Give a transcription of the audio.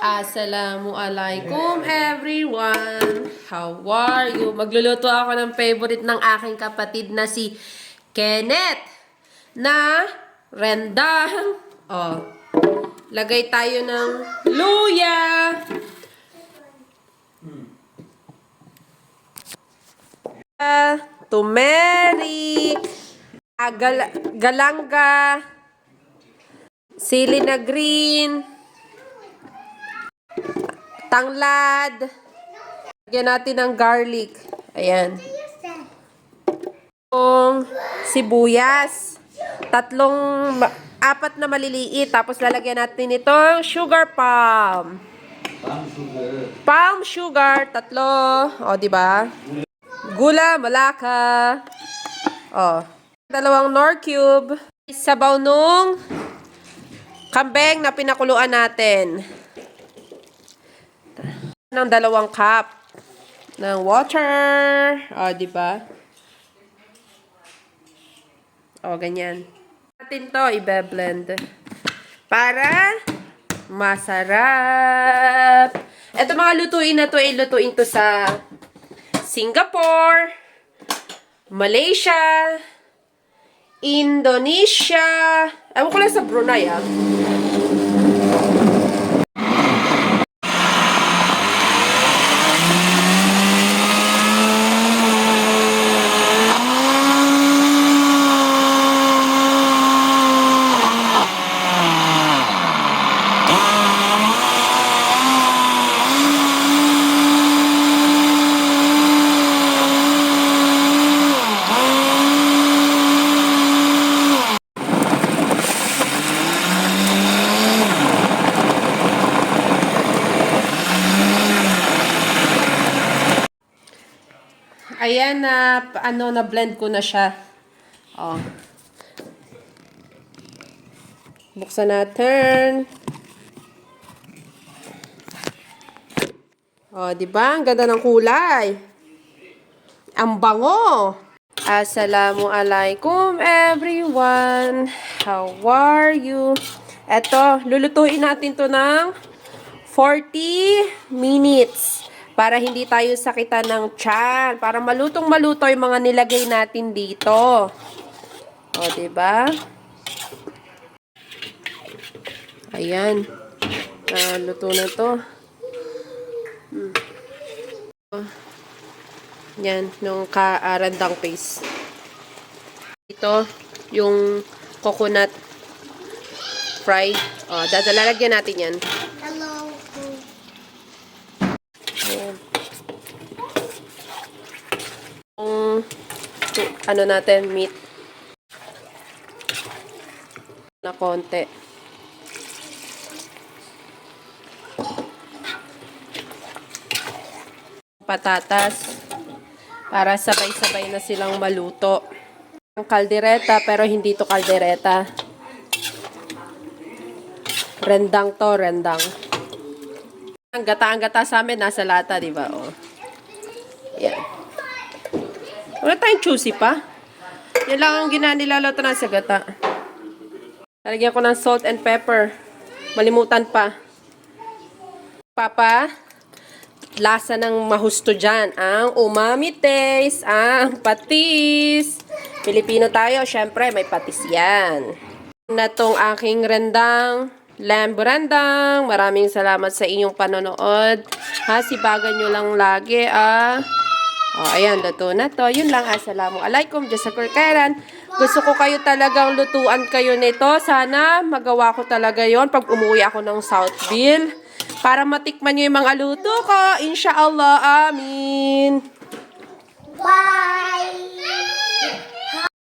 Assalamualaikum everyone! How are you? Magluluto ako ng favorite ng aking kapatid na si Kenneth na rendang. Oh, lagay tayo ng luya. Turmeric, galangga, sili na green, tanglad. Lagyan natin ng garlic. Ayan. Sibuyas. Apat na maliliit. Tapos lalagyan natin itong sugar palm. Palm sugar. 3. O, diba? Gula, malaka. O. 2 Knorr cube. Sabaw nung kambeng na pinakuluan natin. Ng 2 cup ng water. O, diba? O, ganyan. Natin to i-blend para masarap. Ito mga lutuin na to, ilutuin to sa Singapore, Malaysia, Indonesia. Ewan ko lang sa Brunei, ah. Ayan na, na-blend ko na siya. Oh. Buksan natin. Oh, di ba? Ang ganda ng kulay. Ang bango. Assalamualaikum everyone. How are you? Eto, lulutuin natin to ng 40 minutes. Para hindi tayo sakitan ng tiyan. Para malutong-maluto yung mga nilagay natin dito. O, diba? Ayan. Luto na to. Yan, yung rendang paste. Ito, yung coconut fried. O, lalagyan natin yan. Ano natin, meat na konti. Patatas para sabay-sabay na silang maluto. Ang kaldereta pero hindi to kaldereta. Rendang to, rendang. Ang gata sa amin nasa lata, di ba? Oh. Yan. Wala tayong juicy pa. Yan lang ang nilalata na sa gata. Lalagyan ko ng salt and pepper. Malimutan pa. Papa, lasa ng mahusto dyan. Ang umami taste, ang patis. Pilipino tayo, syempre may patis yan. Na tong aking rendang. Lamb rendang. Maraming salamat sa inyong panonood. Sibagan nyo lang lagi, Oh, ayan, luto na to. Yun lang, assalamualaikum. Jazakur khairan. Gusto ko kayo talagang lutuan kayo nito. Sana magawa ko talaga yon pag umuwi ako ng Southville. Para matikman nyo yung mga luto ko. Insyaallah. Amin. Bye!